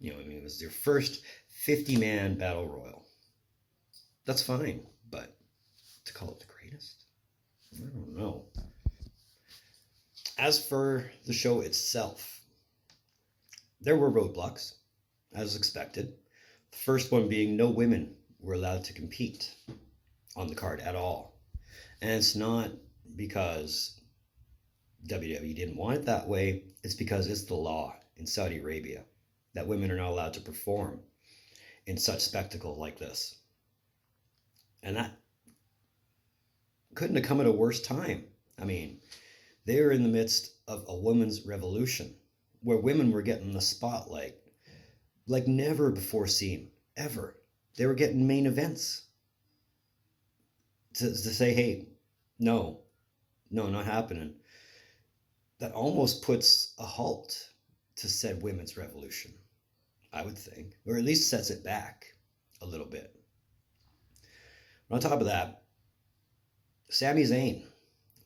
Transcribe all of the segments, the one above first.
It was their first 50-man battle royal. That's fine, but to call it the greatest? I don't know. As for the show itself, there were roadblocks, as expected. The first one being no women were allowed to compete on the card at all. And it's not because WWE didn't want it that way. It's because it's the law in Saudi Arabia that women are not allowed to perform in such spectacle like this. And that couldn't have come at a worse time. I mean, they were in the midst of a women's revolution where women were getting the spotlight like never before seen, ever. They were getting main events to say, hey, no, not happening. That almost puts a halt to said women's revolution, I would think, or at least sets it back a little bit. But on top of that, Sami Zayn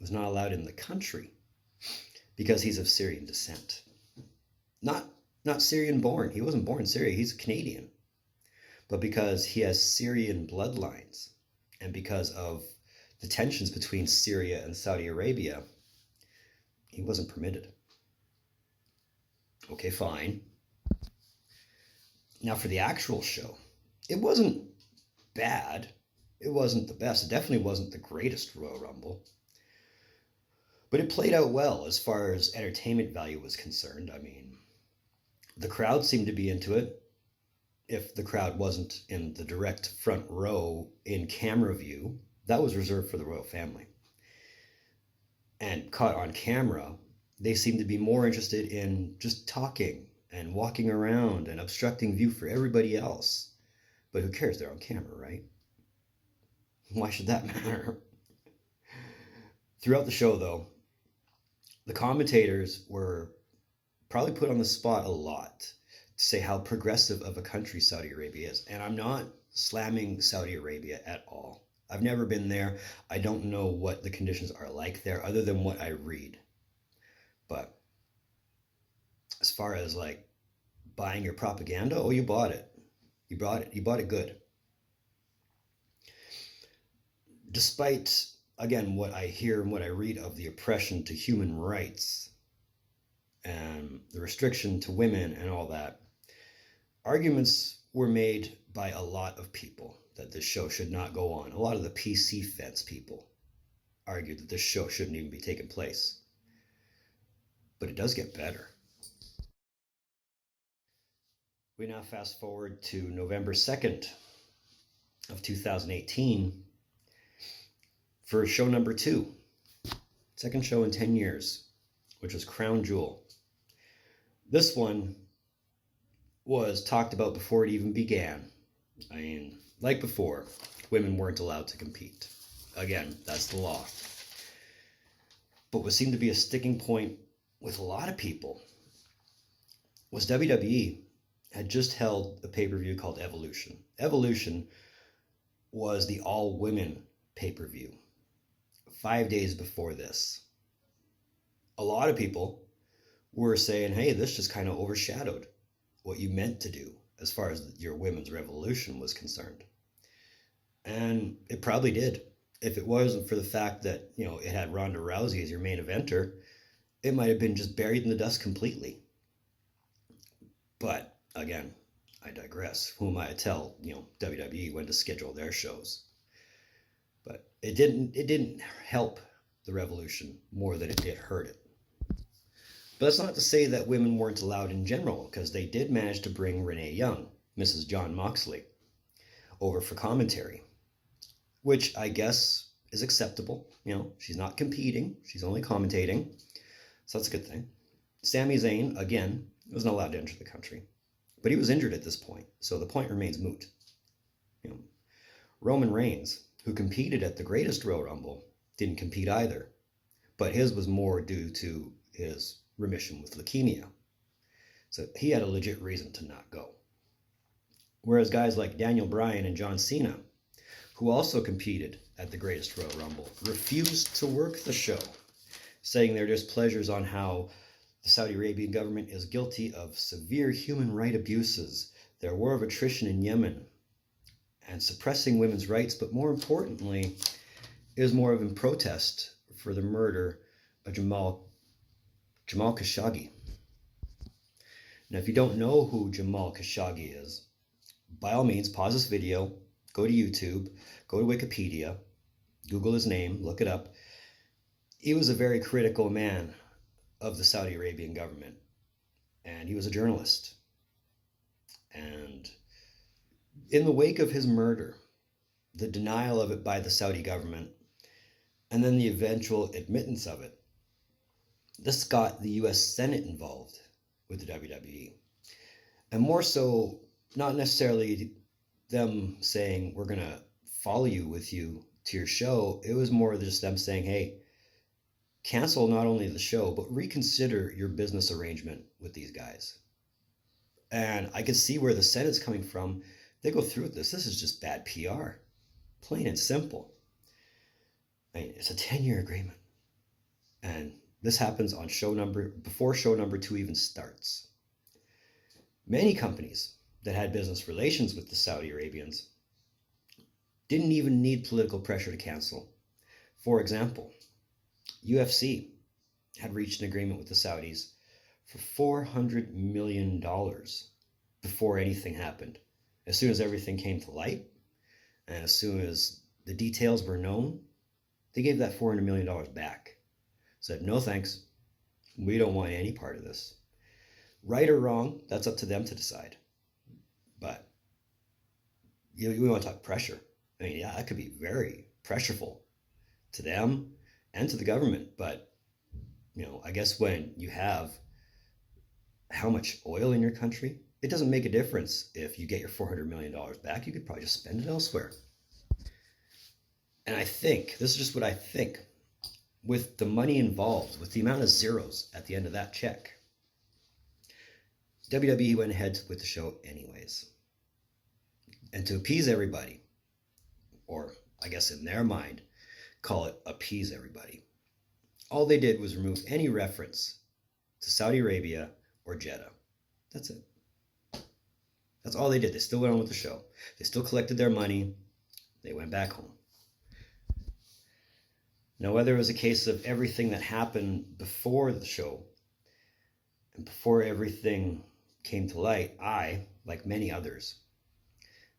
was not allowed in the country because he's of Syrian descent. Not Syrian born. He wasn't born in Syria. He's Canadian. But because he has Syrian bloodlines and because of the tensions between Syria and Saudi Arabia, he wasn't permitted. Okay, fine. Now for the actual show, it wasn't bad. It wasn't the best. It definitely wasn't the greatest Royal Rumble. But it played out well as far as entertainment value was concerned. I mean, the crowd seemed to be into it. If the crowd wasn't in the direct front row in camera view, that was reserved for the royal family. And caught on camera, they seemed to be more interested in just talking and walking around and obstructing view for everybody else. But who cares? They're on camera, right? Why should that matter? Throughout the show, though, the commentators were probably put on the spot a lot to say how progressive of a country Saudi Arabia is. And I'm not slamming Saudi Arabia at all. I've never been there. I don't know what the conditions are like there other than what I read. But as far as like buying your propaganda, oh, you bought it. You bought it good. Despite, again, what I hear and what I read of the oppression to human rights and the restriction to women and all that, arguments were made by a lot of people that this show should not go on. A lot of the PC fence people argued that this show shouldn't even be taking place. But it does get better. We now fast forward to November 2nd of 2018 for show number 2. Second show in 10 years, which was Crown Jewel. This one was talked about before it even began. I mean, like before, women weren't allowed to compete. Again, that's the law. But what seemed to be a sticking point with a lot of people was WWE had just held a pay-per-view called Evolution. Evolution was the all-women pay-per-view 5 days before this. A lot of people were saying, hey, this just kind of overshadowed what you meant to do as far as your women's revolution was concerned. And it probably did. If it wasn't for the fact that, it had Ronda Rousey as your main eventer, it might have been just buried in the dust completely. But again, I digress. Who am I to tell, WWE when to schedule their shows? But it didn't help the revolution more than it did hurt it. But that's not to say that women weren't allowed in general, because they did manage to bring Renee Young, Mrs. John Moxley, over for commentary, which I guess is acceptable. She's not competing, she's only commentating, so that's a good thing. Sami Zayn, again, was not allowed to enter the country, but he was injured at this point, so the point remains moot. Roman Reigns, who competed at the greatest Royal Rumble, didn't compete either, but his was more due to his remission with leukemia. So he had a legit reason to not go. Whereas guys like Daniel Bryan and John Cena, who also competed at the greatest Royal Rumble, refused to work the show, saying their displeasures on how The Saudi Arabian government is guilty of severe human rights abuses, their war of attrition in Yemen, and suppressing women's rights, but more importantly, is more of in protest for the murder of Jamal Khashoggi. Now, if you don't know who Jamal Khashoggi is, by all means, pause this video, go to YouTube, go to Wikipedia, Google his name, look it up. He was a very critical man of the Saudi Arabian government, and he was a journalist. And in the wake of his murder, the denial of it by the Saudi government, and then the eventual admittance of it, this got the US Senate involved with the WWE. And more so, not necessarily them saying, we're going to follow you with you to your show. It was more just them saying, hey, cancel not only the show, but reconsider your business arrangement with these guys. And I can see where the Senate's coming from. They go through with this. This is just bad PR. Plain and simple. I mean, it's a 10-year agreement. And this happens on before show number 2 even starts. Many companies that had business relations with the Saudi Arabians didn't even need political pressure to cancel. For example, UFC had reached an agreement with the Saudis for $400 million before anything happened. As soon as everything came to light, and as soon as the details were known, they gave that $400 million back. Said, no thanks, we don't want any part of this. Right or wrong, that's up to them to decide. But we want to talk pressure. I mean, yeah, that could be very pressureful to them and to the government. But, I guess when you have how much oil in your country, it doesn't make a difference if you get your $400 million back. You could probably just spend it elsewhere. And I think, this is just what I think, with the money involved, with the amount of zeros at the end of that check, WWE went ahead with the show anyways. And to appease everybody, or I guess in their mind, call it appease everybody, all they did was remove any reference to Saudi Arabia or Jeddah. That's it. That's all they did. They still went on with the show. They still collected their money. They went back home. Now, whether it was a case of everything that happened before the show and before everything came to light, I, like many others,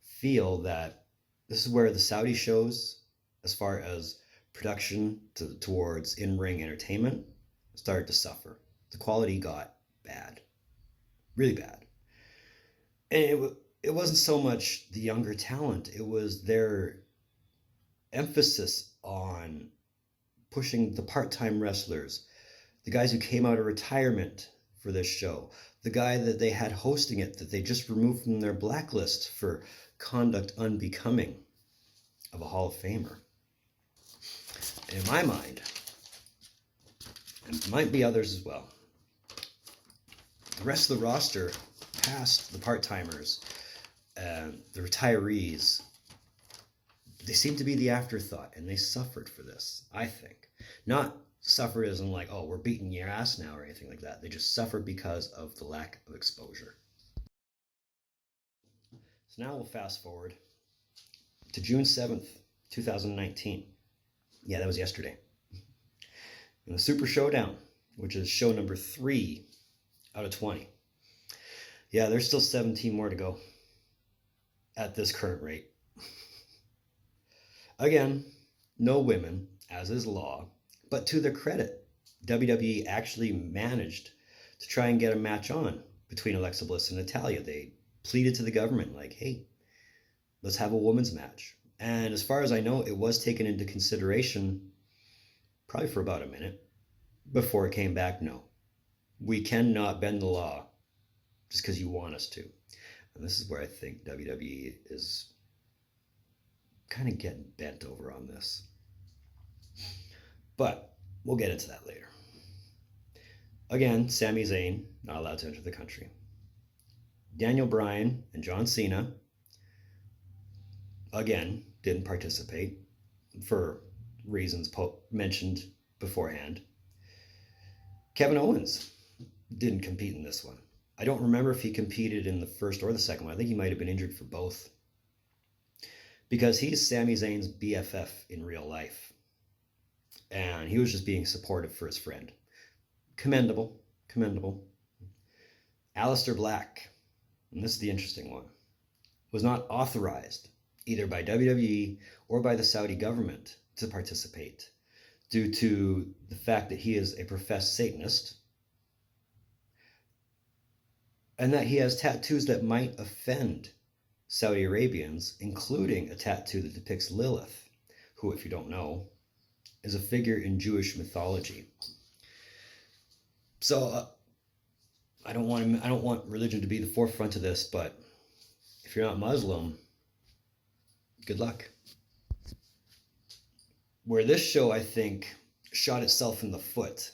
feel that this is where the Saudi shows, as far as production towards in-ring entertainment, started to suffer. The quality got bad, really bad. And it wasn't so much the younger talent, it was their emphasis on pushing the part-time wrestlers, the guys who came out of retirement for this show, the guy that they had hosting it that they just removed from their blacklist for conduct unbecoming of a Hall of Famer. In my mind, and it might be others as well, the rest of the roster, past the part-timers and the retirees, they seem to be the afterthought, and they suffered for this, I think. Not suffered as in like, oh, we're beating your ass now or anything like that. They just suffered because of the lack of exposure. So now we'll fast forward to June 7th, 2019. Yeah, that was yesterday. And the Super Showdown, which is show number 3 out of 20. Yeah, there's still 17 more to go at this current rate. Again, no women, as is law, but to their credit, WWE actually managed to try and get a match on between Alexa Bliss and Natalya. They pleaded to the government like, hey, let's have a women's match. And as far as I know, it was taken into consideration probably for about a minute before it came back, no. We cannot bend the law just because you want us to. And this is where I think WWE is kind of getting bent over on this. But we'll get into that later. Again, Sami Zayn, not allowed to enter the country. Daniel Bryan and John Cena, again, didn't participate for reasons mentioned beforehand. Kevin Owens didn't compete in this one. I don't remember if he competed in the first or the second one. I think he might have been injured for both. Because he's Sami Zayn's BFF in real life. And he was just being supportive for his friend. Commendable. Commendable. Aleister Black, and this is the interesting one, was not authorized either by WWE or by the Saudi government to participate due to the fact that he is a professed Satanist and that he has tattoos that might offend Saudi Arabians, including a tattoo that depicts Lilith, who, if you don't know, is a figure in Jewish mythology. So I don't want religion to be the forefront of this, but if you're not Muslim, good luck. Where this show, I think, shot itself in the foot,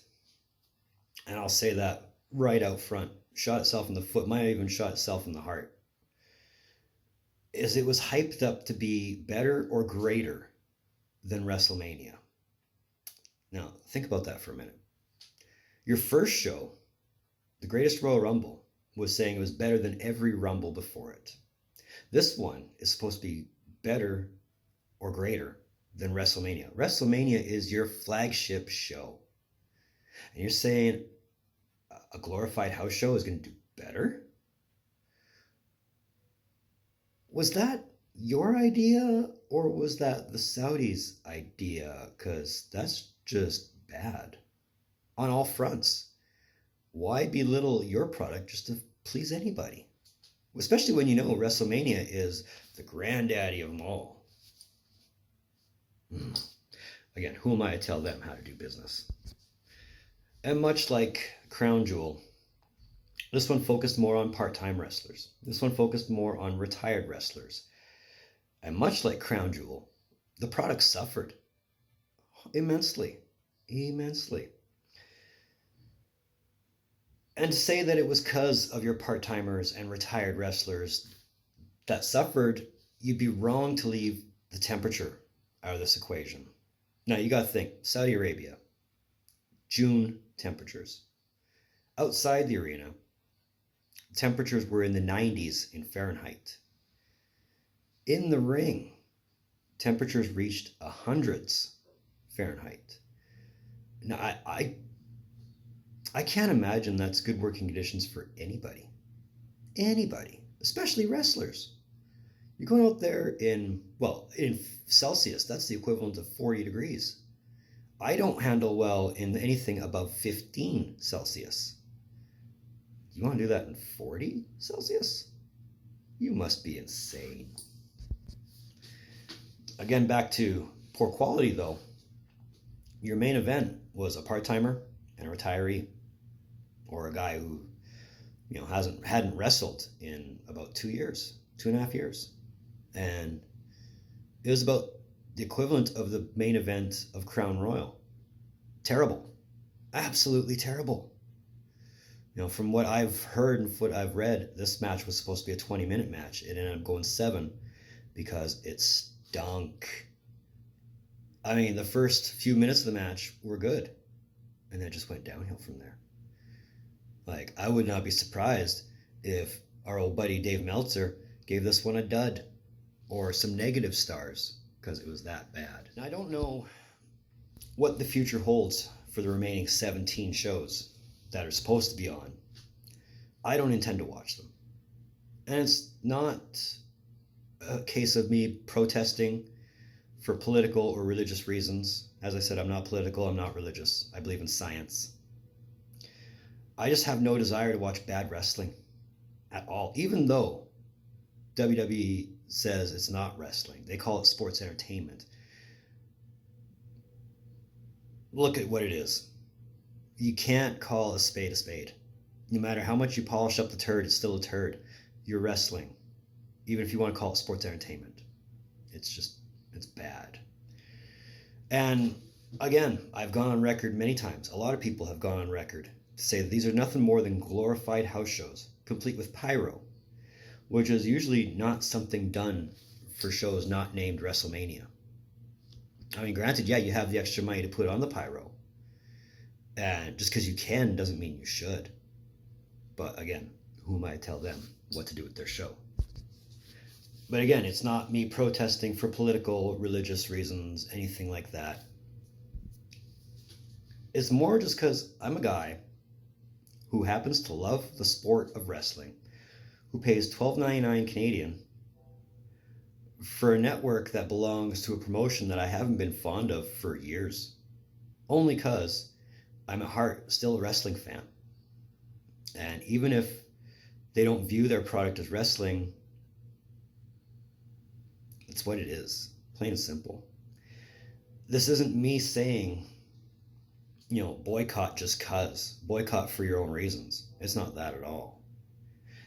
and I'll say that right out front, shot itself in the foot, might have even shot itself in the heart, is it was hyped up to be better or greater than WrestleMania. Now, think about that for a minute. Your first show, the Greatest Royal Rumble, was saying it was better than every Rumble before it. This one is supposed to be better or greater than WrestleMania. WrestleMania is your flagship show. And you're saying a glorified house show is going to do better? Was that your idea or was that the Saudis' idea? Because that's just bad on all fronts. Why belittle your product just to please anybody? Especially when you know WrestleMania is the granddaddy of them all. Again, who am I to tell them how to do business? And much like Crown Jewel, this one focused more on part-time wrestlers. This one focused more on retired wrestlers. And much like Crown Jewel, the product suffered immensely. Immensely. And to say that it was because of your part-timers and retired wrestlers that suffered, you'd be wrong to leave the temperature out of this equation. Now, you got to think, Saudi Arabia, June temperatures. Outside the arena, temperatures were in the 90s in Fahrenheit. In the ring, temperatures reached hundreds Fahrenheit. Now, I can't imagine that's good working conditions for anybody. Anybody, especially wrestlers. You're going out there in Celsius, that's the equivalent of 40 degrees. I don't handle well in anything above 15 Celsius. You want to do that in 40 Celsius? You must be insane. Again, back to poor quality though. Your main event was a part-timer and a retiree, or a guy who, hadn't wrestled in about 2 years, 2.5 years. And it was about the equivalent of the main event of Crown Royal. Terrible. Absolutely terrible. From what I've heard and what I've read, this match was supposed to be a 20-minute match. It ended up going 7 because it stunk. I mean, the first few minutes of the match were good, and then it just went downhill from there. Like, I would not be surprised if our old buddy Dave Meltzer gave this one a dud or some negative stars because it was that bad. Now, I don't know what the future holds for the remaining 17 shows that are supposed to be on. I don't intend to watch them. And it's not a case of me protesting for political or religious reasons. As I said, I'm not political, I'm not religious. I believe in science. I just have no desire to watch bad wrestling at all, even though WWE says it's not wrestling. They call it sports entertainment. Look at what it is. You can't call a spade a spade. No matter how much you polish up the turd, it's still a turd. You're wrestling. Even if you want to call it sports entertainment. It's bad. And again, I've gone on record many times. A lot of people have gone on record to say that these are nothing more than glorified house shows, complete with pyro, which is usually not something done for shows not named WrestleMania. I mean, granted, yeah, you have the extra money to put on the pyro. And just because you can doesn't mean you should. But again, who am I to tell them what to do with their show? But again, it's not me protesting for political, religious reasons, anything like that. It's more just because I'm a guy who happens to love the sport of wrestling, who pays $12.99 Canadian for a network that belongs to a promotion that I haven't been fond of for years, only because I'm at heart still a wrestling fan. And even if they don't view their product as wrestling, it's what it is, plain and simple. This isn't me saying, boycott just cuz. Boycott for your own reasons. It's not that at all.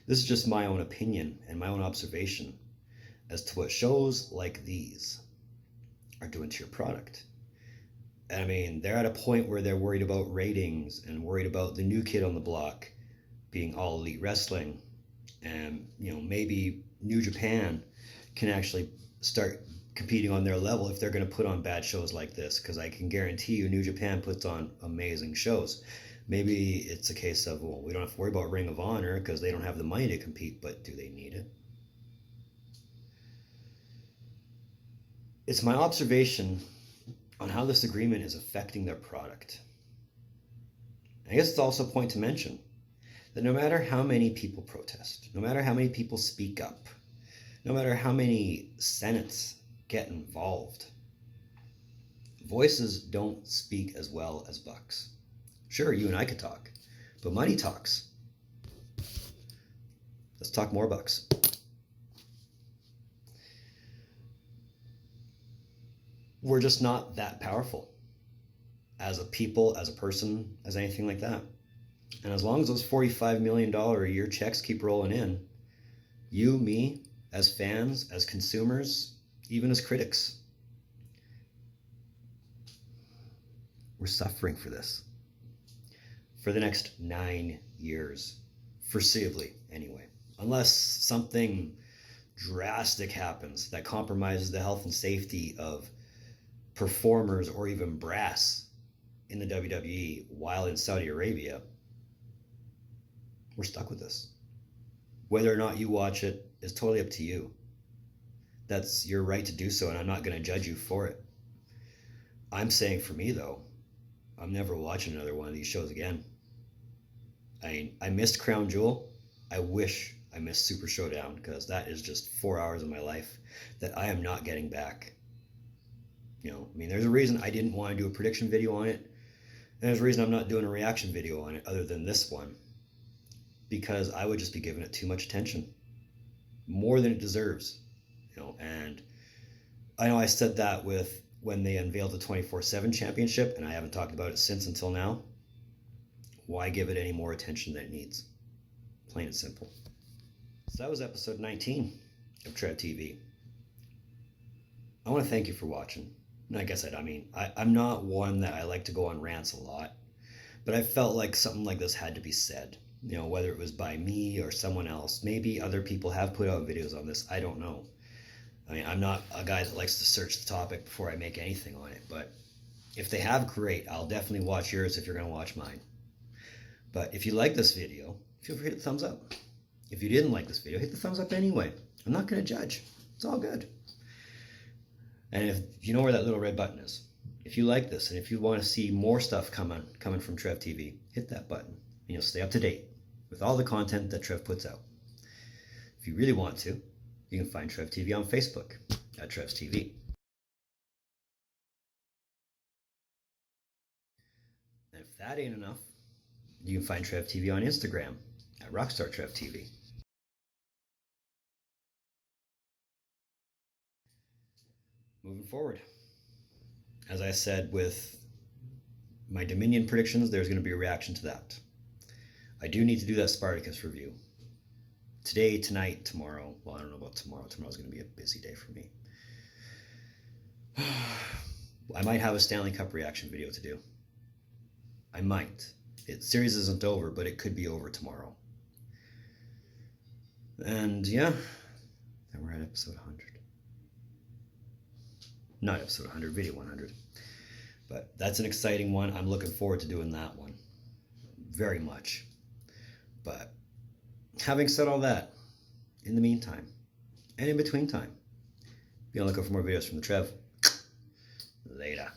This is just my own opinion and my own observation as to what shows like these are doing to your product. And I mean, they're at a point where they're worried about ratings and worried about the new kid on the block being All Elite Wrestling. And, maybe New Japan can actually start competing on their level if they're going to put on bad shows like this, because I can guarantee you New Japan puts on amazing shows. Maybe it's a case of, well, we don't have to worry about Ring of Honor because they don't have the money to compete, but do they need it? It's my observation on how this agreement is affecting their product. I guess it's also a point to mention that no matter how many people protest, no matter how many people speak up, no matter how many senates get involved, voices don't speak as well as bucks. Sure, you and I could talk, but money talks. Let's talk more bucks. We're just not that powerful as a people, as a person, as anything like that. And as long as those $45 million a year checks keep rolling in, you, me, as fans, as consumers, even as critics, we're suffering for this for the next 9 years, foreseeably anyway, unless something drastic happens that compromises the health and safety of performers or even brass in the WWE while in Saudi Arabia. We're stuck with this. Whether or not you watch it is totally up to you. That's your right to do so, and I'm not going to judge you for it. I'm saying for me, though, I'm never watching another one of these shows again. I missed Crown Jewel. I wish I missed Super Showdown, because that is just 4 hours of my life that I am not getting back. There's a reason I didn't want to do a prediction video on it, and there's a reason I'm not doing a reaction video on it other than this one, because I would just be giving it too much attention, more than it deserves. And I know I said that with when they unveiled the 24/7 championship, and I haven't talked about it since until now. Why give it any more attention than it needs? Plain and simple. So that was episode 19 of Trev TV. I want to thank you for watching. And like I said, I'm not one that I like to go on rants a lot, but I felt like something like this had to be said. Whether it was by me or someone else. Maybe other people have put out videos on this. I don't know. I'm not a guy that likes to search the topic before I make anything on it, but if they have, great. I'll definitely watch yours if you're going to watch mine. But if you like this video, feel free to hit the thumbs up. If you didn't like this video, hit the thumbs up anyway. I'm not going to judge. It's all good. And if you know where that little red button is, if you like this and if you want to see more stuff coming from Trev TV, hit that button and you'll stay up to date with all the content that Trev puts out. If you really want to, you can find Trev TV on Facebook at Trev's TV. And if that ain't enough, you can find Trev TV on Instagram at rockstartrev TV. Moving forward, as I said with my Dominion predictions, there's going to be a reaction to that. I do need to do that Spartacus review. Today, tonight, tomorrow. Well, I don't know about tomorrow. Tomorrow's going to be a busy day for me. I might have a Stanley Cup reaction video to do. I might. The series isn't over, but it could be over tomorrow. And yeah, then we're at episode 100. Not episode 100, video 100. But that's an exciting one. I'm looking forward to doing that one. Very much. But having said all that, in the meantime, and in between time, be on the lookout for more videos from the Trev. Later.